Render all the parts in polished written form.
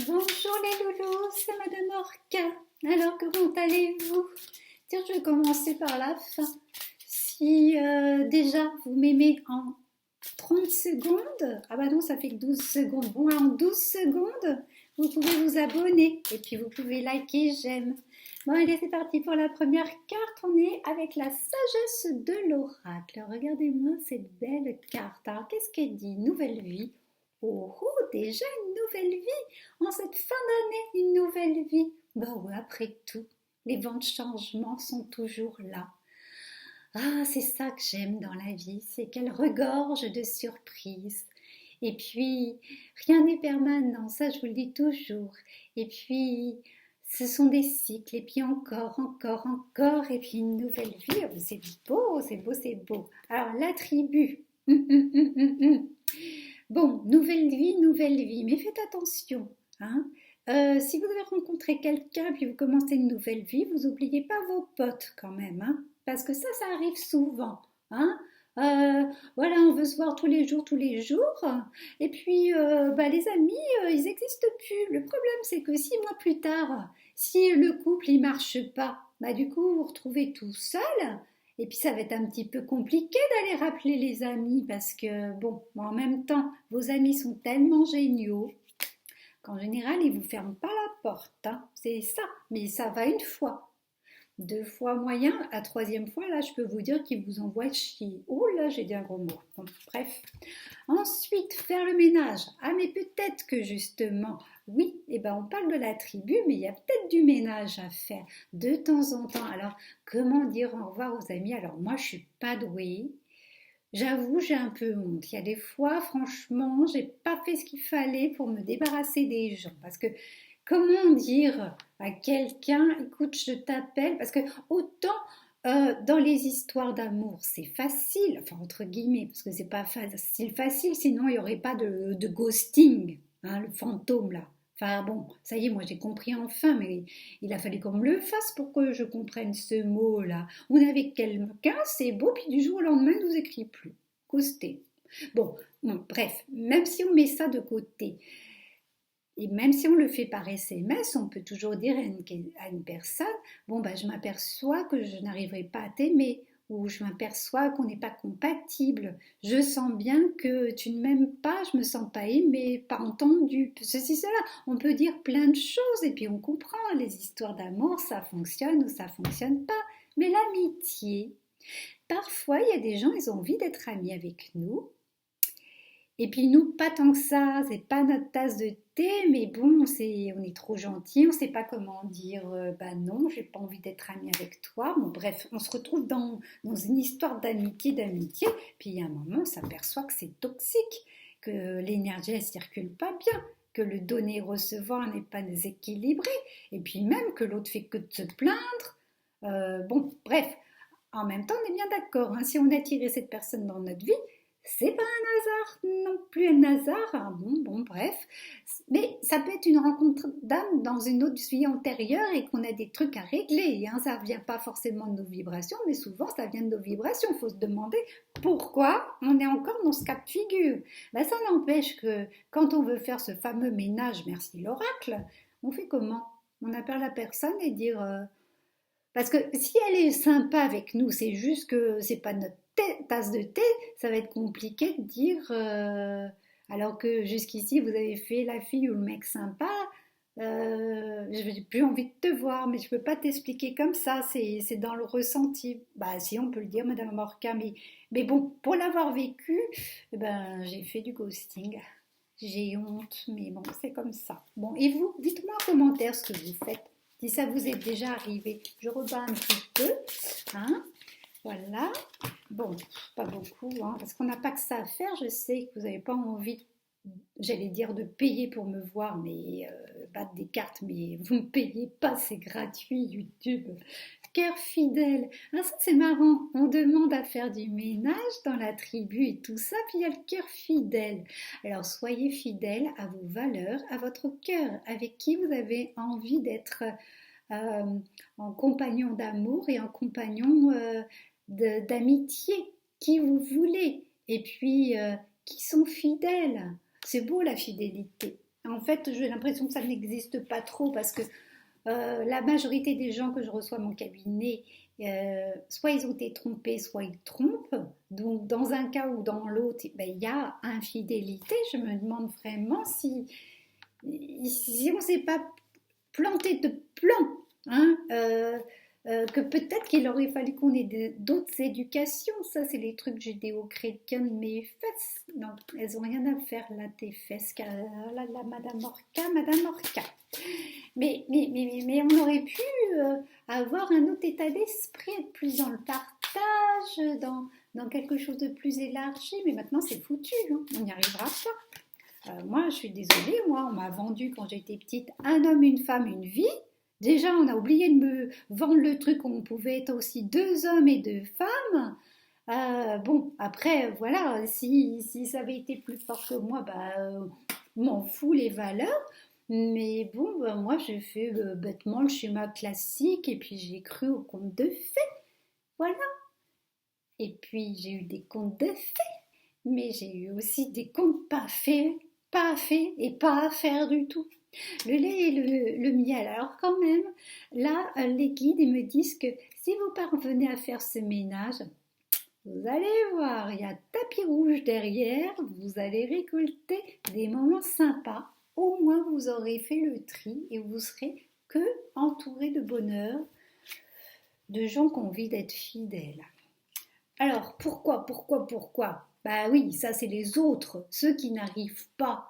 Bonjour les loulous, c'est Madame Orca. Alors comment allez-vous? Tiens, je vais commencer par la fin. Si déjà vous m'aimez en 30 secondes, ah bah non, ça fait que 12 secondes. Bon, en 12 secondes, vous pouvez vous abonner et puis vous pouvez liker, j'aime. Bon, allez, c'est parti pour la première carte. On est avec la sagesse de l'oracle. Regardez-moi cette belle carte. Alors, qu'est-ce qu'elle dit? Nouvelle vie. Oh, oh, déjà une nouvelle vie. En cette fin d'année, une nouvelle vie. Bah ouais, après tout, les vents de changement sont toujours là. Ah, c'est ça que j'aime dans la vie, c'est qu'elle regorge de surprises. Et puis, rien n'est permanent, ça je vous le dis toujours. Et puis, ce sont des cycles, et puis encore, encore, encore, et puis une nouvelle vie. Oh, c'est beau, c'est beau, c'est beau. Alors, la tribu. Bon, nouvelle vie, mais faites attention, hein. Si vous avez rencontré quelqu'un puis vous commencez une nouvelle vie, vous n'oubliez pas vos potes quand même, hein, parce que ça arrive souvent, hein. Voilà, on veut se voir tous les jours, et puis bah, les amis, ils n'existent plus. Le problème, c'est que 6 mois plus tard, si le couple il marche pas, bah du coup vous vous retrouvez tout seul, et puis ça va être un petit peu compliqué d'aller rappeler les amis parce que, bon, en même temps, vos amis sont tellement géniaux qu'en général, ils ne vous ferment pas la porte, hein. C'est ça, mais ça va une fois. 2 fois moyen, la troisième fois, là, je peux vous dire qu'ils vous envoient chier. Oh là, j'ai dit un gros mot. Bon, bref. Ensuite, faire le ménage. Ah, mais peut-être que justement, oui, eh ben, on parle de la tribu, mais il y a peut-être du ménage à faire de temps en temps. Alors, comment dire au revoir aux amis? Alors, moi, je suis pas douée. J'avoue, j'ai un peu honte. Il y a des fois, franchement, j'ai pas fait ce qu'il fallait pour me débarrasser des gens. Parce que comment dire à quelqu'un, écoute, je t'appelle, parce que autant dans les histoires d'amour, c'est facile, enfin entre guillemets, parce que c'est pas facile, sinon il n'y aurait pas de ghosting, hein, le fantôme là. Enfin bon, ça y est, moi j'ai compris enfin, mais il a fallu qu'on me le fasse pour que je comprenne ce mot-là. On est avec quelqu'un, c'est beau, puis du jour au lendemain, il ne nous écrit plus. Ghosté. Bon, bref, même si on met ça de côté, et même si on le fait par SMS, on peut toujours dire à une personne, bon, bah, je m'aperçois que je n'arriverai pas à t'aimer, ou je m'aperçois qu'on n'est pas compatible, je sens bien que tu ne m'aimes pas, je me sens pas aimée, pas entendue, ceci, cela. On peut dire plein de choses et puis on comprend, les histoires d'amour, ça fonctionne ou ça fonctionne pas. Mais l'amitié, parfois il y a des gens, ils ont envie d'être amis avec nous, et puis nous, pas tant que ça, c'est pas notre tasse de thé, mais bon, on est trop gentil, on sait pas comment dire, bah non, j'ai pas envie d'être amie avec toi. Bon, bref, on se retrouve dans une histoire d'amitié, puis il y a un moment, on s'aperçoit que c'est toxique, que l'énergie, elle circule pas bien, que le donner-recevoir n'est pas déséquilibré, et puis même que l'autre fait que de se plaindre. Bon, bref, en même temps, on est bien d'accord, hein, si on a attiré cette personne dans notre vie, c'est pas un hasard, non plus un hasard, hein, bon, bref. Mais ça peut être une rencontre d'âme dans une autre vie antérieure et qu'on a des trucs à régler, hein. Ça vient pas forcément de nos vibrations, mais souvent ça vient de nos vibrations. Il faut se demander pourquoi on est encore dans ce cas de figure. Ben, ça n'empêche que quand on veut faire ce fameux ménage, merci l'oracle, on fait comment? On appelle la personne et dire parce que si elle est sympa avec nous, c'est juste que c'est pas notre tasse de thé, ça va être compliqué de dire, alors que jusqu'ici vous avez fait la fille ou le mec sympa, je n'ai plus envie de te voir, mais je peux pas t'expliquer comme ça, c'est dans le ressenti. Bah si on peut le dire, Madame Morca, mais bon, pour l'avoir vécu, eh ben, j'ai fait du ghosting. J'ai honte, mais bon, c'est comme ça. Bon, et vous, dites-moi en commentaire ce que vous faites. Si ça vous est déjà arrivé, je rebats un petit peu, hein, voilà. Bon, pas beaucoup, hein, parce qu'on n'a pas que ça à faire. Je sais que vous n'avez pas envie, j'allais dire, de payer pour me voir, mais battre des cartes, mais vous ne me payez pas, c'est gratuit, YouTube. Cœur fidèle. Ah, ça c'est marrant. On demande à faire du ménage dans la tribu et tout ça, puis il y a le cœur fidèle. Alors soyez fidèle à vos valeurs, à votre cœur, avec qui vous avez envie d'être euh, en compagnon d'amour et en compagnon d'amitié, qui vous voulez, et puis qui sont fidèles. C'est beau la fidélité, En fait, j'ai l'impression que ça n'existe pas trop parce que la majorité des gens que je reçois à mon cabinet, soit ils ont été trompés, soit ils trompent. Donc, dans un cas ou dans l'autre, eh ben, il y a infidélité. Je me demande vraiment si on ne s'est pas planté de plan, hein, que peut-être qu'il aurait fallu qu'on ait d'autres éducations. Ça, c'est les trucs judéo-chrétiens de mes fesses. Non, elles n'ont rien à faire là, tes fesses. Là, Madame Orca, Madame Orca. Mais on aurait pu avoir un autre état d'esprit, être plus dans le partage, dans quelque chose de plus élargi. Mais maintenant, c'est foutu, hein. On n'y arrivera pas. Moi, je suis désolée, moi, on m'a vendu quand j'étais petite un homme, une femme, une vie. Déjà, on a oublié de me vendre le truc où on pouvait être aussi deux hommes et deux femmes. Bon, après, voilà, si ça avait été plus fort que moi, m'en fous les valeurs. Mais bon, moi, j'ai fait bêtement le schéma classique et puis j'ai cru aux contes de fées. Voilà. Et puis, j'ai eu des contes de fées, mais j'ai eu aussi des contes pas faits et pas à faire du tout. Le lait et le miel. Alors quand même, là, les guides ils me disent que si vous parvenez à faire ce ménage, vous allez voir, il y a tapis rouge derrière, vous allez récolter des moments sympas. Au moins, vous aurez fait le tri et vous serez que entouré de bonheur, de gens qui ont envie d'être fidèles. Alors, pourquoi? Bah oui, ça c'est les autres, ceux qui n'arrivent pas.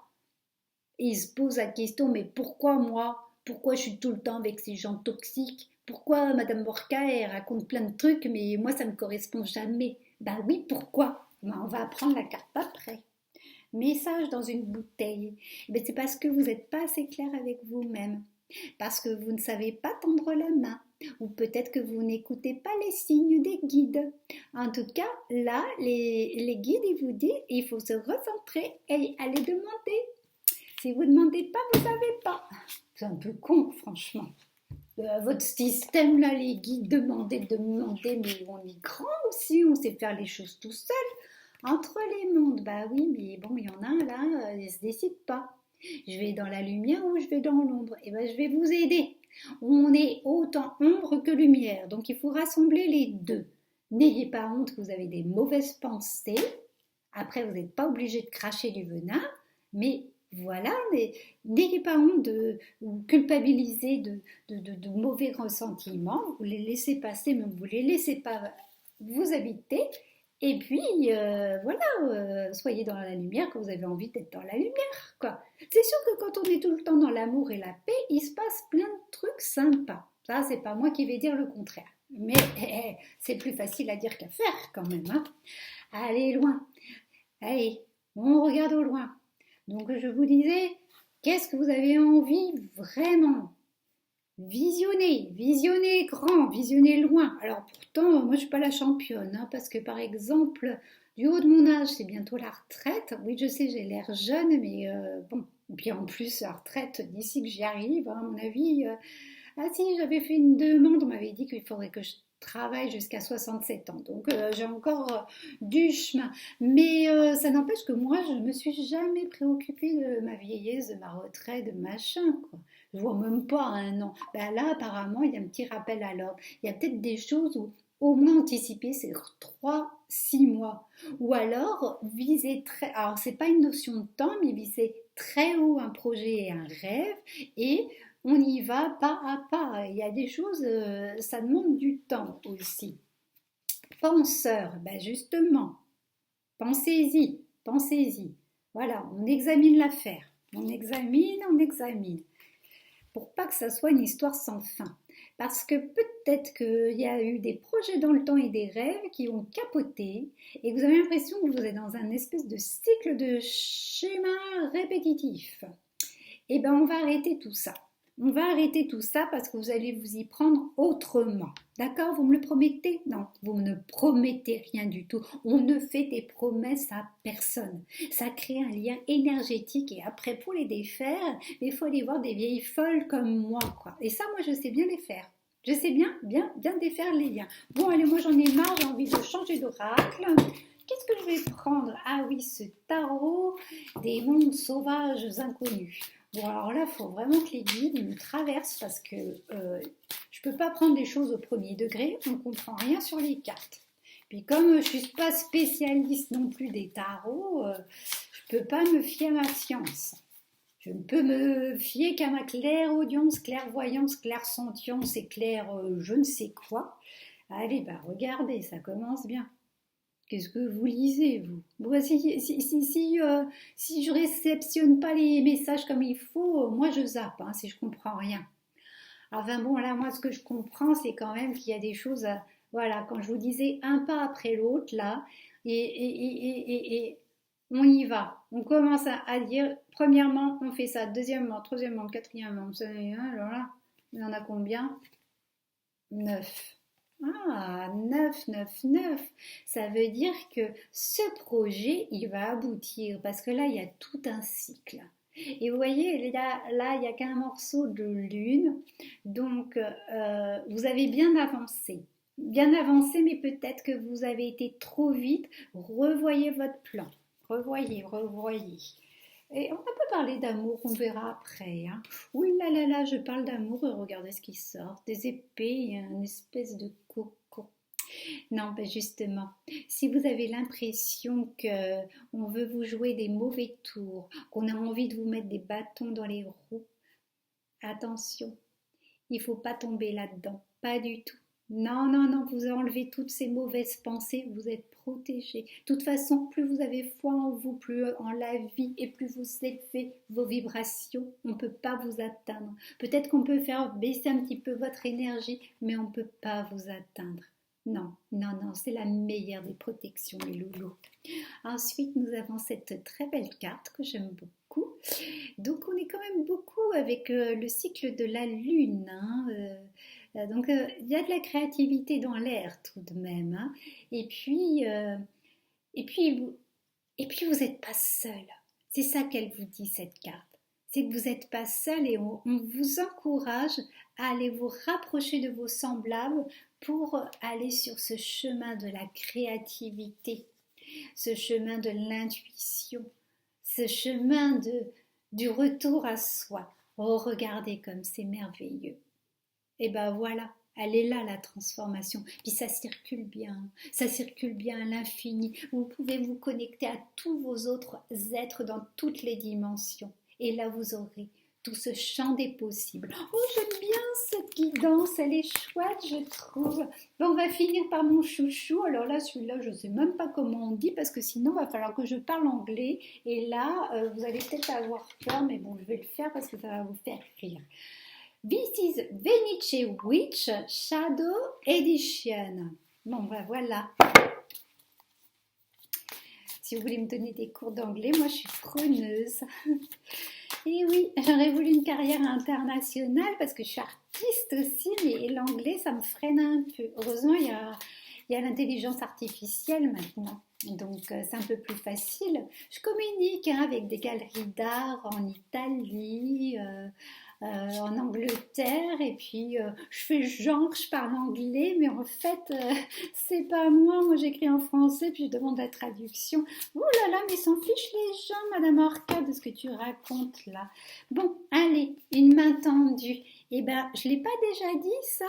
Et ils se posent la question, mais pourquoi moi? Pourquoi je suis tout le temps avec ces gens toxiques? Pourquoi Madame Borca, elle raconte plein de trucs, mais moi ça ne me correspond jamais? Bah oui, pourquoi? Ben, on va apprendre la carte après. Message dans une bouteille. Ben, c'est parce que vous n'êtes pas assez clair avec vous-même. Parce que vous ne savez pas tendre la main. Ou peut-être que vous n'écoutez pas les signes des guides. En tout cas, là, les guides, ils vous disent, il faut se recentrer et aller demander. Si vous ne demandez pas, vous savez pas. C'est un peu con, franchement. Votre système, là, les guides, demander, mais on est grand aussi, on sait faire les choses tout seul. Entre les mondes, bah oui, mais bon, il y en a un là, il ne se décide pas. Je vais dans la lumière ou je vais dans l'ombre? Eh ben, je vais vous aider. On est autant ombre que lumière, donc il faut rassembler les deux. N'ayez pas honte que vous avez des mauvaises pensées. Après, vous n'êtes pas obligé de cracher du venin, mais voilà, n'ayez pas honte de vous culpabiliser de mauvais ressentiments. Vous les laissez passer, mais vous ne les laissez pas vous habiter. Et puis, voilà, soyez dans la lumière quand vous avez envie d'être dans la lumière, quoi. C'est sûr que quand on est tout le temps dans l'amour et la paix, il se passe plein de trucs sympas. Ça, c'est pas moi qui vais dire le contraire. Mais c'est plus facile à dire qu'à faire, quand même, hein. Allez, loin. Allez, on regarde au loin. Donc, je vous disais, qu'est-ce que vous avez envie vraiment? Visionner grand, visionner loin. Alors pourtant, moi je suis pas la championne, hein, parce que par exemple, du haut de mon âge, c'est bientôt la retraite. Oui, je sais, j'ai l'air jeune, mais bon. Et puis en plus, la retraite, d'ici que j'y arrive, hein, à mon avis. Ah si, j'avais fait une demande, on m'avait dit qu'il faudrait que je travaille jusqu'à 67 ans. Donc j'ai encore du chemin. Mais ça n'empêche que moi, je ne me suis jamais préoccupée de ma vieillesse, de ma retraite, de machin, quoi. Je vois même pas un an. Ben là, apparemment, il y a un petit rappel à l'ordre. Il y a peut-être des choses où au moins anticiper, c'est 3-6 mois. Ou alors, viser très... Alors, c'est pas une notion de temps, mais viser très haut un projet et un rêve. Et on y va pas à pas. Il y a des choses, ça demande du temps aussi. Penseur, ben justement, pensez-y. Voilà, on examine l'affaire. On examine. Pour pas que ça soit une histoire sans fin. Parce que peut-être qu'il y a eu des projets dans le temps et des rêves qui ont capoté et que vous avez l'impression que vous êtes dans un espèce de cycle de schéma répétitif. Eh bien, on va arrêter tout ça. On va arrêter tout ça parce que vous allez vous y prendre autrement. D'accord? Vous me le promettez? Non, vous ne promettez rien du tout. On ne fait des promesses à personne. Ça crée un lien énergétique et après, pour les défaire, il faut aller voir des vieilles folles comme moi, quoi. Et ça, moi, je sais bien les faire. Je sais bien défaire les liens. Bon, allez, moi, j'en ai marre, j'ai envie de changer d'oracle. Qu'est-ce que je vais prendre? Ah oui, ce tarot des mondes sauvages inconnus. Bon, alors là, il faut vraiment que les guides me traversent parce que je ne peux pas prendre des choses au premier degré, on ne comprend rien sur les cartes. Puis comme je ne suis pas spécialiste non plus des tarots, je ne peux pas me fier à ma science. Je ne peux me fier qu'à ma clairaudience, clairvoyance, clairsentience et clair je ne sais quoi. Allez, bah regardez, ça commence bien. Qu'est-ce que vous lisez, vous? Bon, si je réceptionne pas les messages comme il faut, moi je zappe, hein, si je comprends rien. Enfin bon, là, moi, ce que je comprends, c'est quand même qu'il y a des choses, voilà, quand je vous disais un pas après l'autre, là, et on y va. On commence à dire, premièrement, on fait ça, deuxièmement, troisièmement, quatrièmement, alors là, il y en a combien? 9. Ah, 9, 9, 9. Ça veut dire que ce projet, il va aboutir parce que là, il y a tout un cycle. Et vous voyez, là, il n'y a qu'un morceau de lune. Donc, vous avez bien avancé. Bien avancé, mais peut-être que vous avez été trop vite. Revoyez votre plan. Revoyez, revoyez. Et on peut parler d'amour, on verra après. Hein. Oui, là, je parle d'amour et regardez ce qui sort. Des épées et une espèce de coco. Non, ben justement, si vous avez l'impression que on veut vous jouer des mauvais tours, qu'on a envie de vous mettre des bâtons dans les roues, attention, il ne faut pas tomber là-dedans, pas du tout. Non, non, non, vous enlevez toutes ces mauvaises pensées, vous êtes protégé. De toute façon, plus vous avez foi en vous, plus en la vie et plus vous élevez vos vibrations, on ne peut pas vous atteindre. Peut-être qu'on peut faire baisser un petit peu votre énergie, mais on ne peut pas vous atteindre. Non, non, non, c'est la meilleure des protections, les loulous. Ensuite, nous avons cette très belle carte que j'aime beaucoup. Donc, on est quand même beaucoup avec le cycle de la lune. Hein, donc, il y a de la créativité dans l'air tout de même. Hein. Et puis, et puis, vous n'êtes pas seul. C'est ça qu'elle vous dit, cette carte. C'est que vous n'êtes pas seul et on vous encourage à aller vous rapprocher de vos semblables pour aller sur ce chemin de la créativité, ce chemin de l'intuition, ce chemin du retour à soi. Oh, regardez comme c'est merveilleux. Et ben voilà, elle est là la transformation. Puis ça circule à l'infini. Vous pouvez vous connecter à tous vos autres êtres dans toutes les dimensions. Et là, vous aurez tout ce champ des possibles. Oh, j'aime bien cette guidance, elle est chouette, je trouve. Bon, on va finir par mon chouchou. Alors là, celui-là, je ne sais même pas comment on dit, parce que sinon, il va falloir que je parle anglais. Et là, vous allez peut-être avoir peur, mais bon, je vais le faire parce que ça va vous faire rire. This is Venice Witch Shadow Edition. Bon, ben voilà. Si vous voulez me donner des cours d'anglais, moi je suis preneuse. Et oui, j'aurais voulu une carrière internationale parce que je suis artiste aussi, mais l'anglais ça me freine un peu. Heureusement, il y a l'intelligence artificielle maintenant. Donc c'est un peu plus facile. Je communique avec des galeries d'art en Italie, en Angleterre, et puis je fais genre je parle anglais, mais en fait c'est pas moi j'écris en français, puis je demande la traduction. Ouh là là, mais s'en fichent les gens, Madame Orca, de ce que tu racontes là. Bon, allez, une main tendue. Eh ben, je l'ai pas déjà dit ça?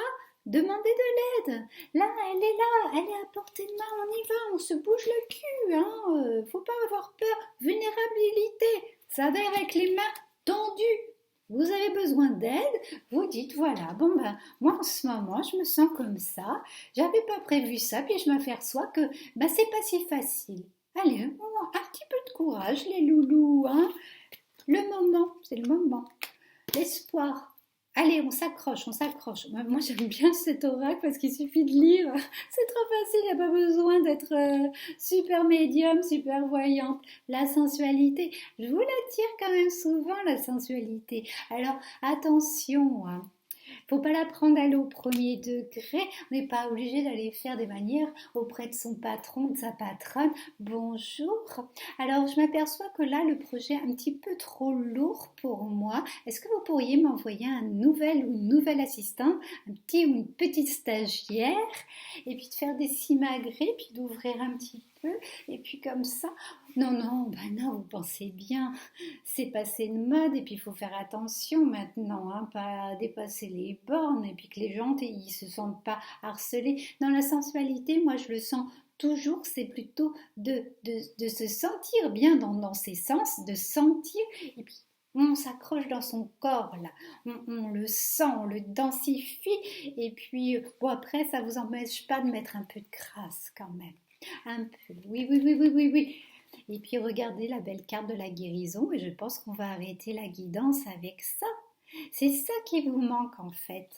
Demandez de l'aide. Là, elle est à portée de main, on y va, on se bouge le cul, hein. Faut pas avoir peur. Vulnérabilité, ça va avec les mains tendues. Vous avez besoin d'aide, vous dites voilà, bon ben moi en ce moment je me sens comme ça, j'avais pas prévu ça, puis je m'aperçois que ben c'est pas si facile. Allez, un petit peu de courage les loulous, hein. Le moment, c'est le moment. L'espoir. Allez, on s'accroche, on s'accroche. Moi, j'aime bien cet oracle parce qu'il suffit de lire. C'est trop facile, il n'y a pas besoin d'être super médium, super voyante. La sensualité, je vous l'attire quand même souvent, la sensualité. Alors, attention, hein. Faut pas la prendre à l'eau au premier degré, on n'est pas obligé d'aller faire des manières auprès de son patron, de sa patronne. Bonjour. Alors je m'aperçois que là le projet est un petit peu trop lourd pour moi. Est-ce que vous pourriez m'envoyer un nouvel ou une nouvelle assistante, un petit ou une petite stagiaire, et puis de faire des simagrées, puis d'ouvrir un petit peu, et puis comme ça. Non, non, ben non, vous pensez bien, c'est passé de mode, et puis il faut faire attention maintenant, hein, pas dépasser les bornes, et puis que les gens, ils se sentent pas harcelés. Dans la sensualité, moi je le sens toujours, c'est plutôt de se sentir bien dans ses sens, de sentir, et puis on s'accroche dans son corps là, on le sent, on le densifie, et puis bon après ça vous empêche pas de mettre un peu de crasse quand même. Un peu, oui, oui, oui, oui, oui, oui. Et puis regardez la belle carte de la guérison et je pense qu'on va arrêter la guidance avec ça. C'est ça qui vous manque en fait.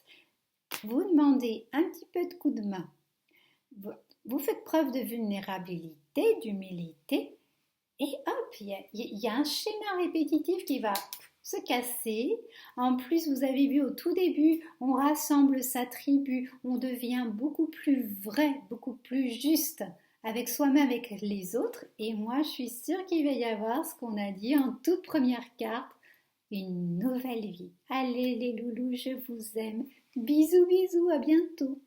Vous demandez un petit peu de coup de main. Vous faites preuve de vulnérabilité, d'humilité et hop, il y a un schéma répétitif qui va se casser. En plus, vous avez vu au tout début, on rassemble sa tribu, on devient beaucoup plus vrai, beaucoup plus juste avec soi-même, avec les autres. Et moi, je suis sûre qu'il va y avoir ce qu'on a dit en toute première carte, une nouvelle vie. Allez les loulous, je vous aime. Bisous, bisous, à bientôt.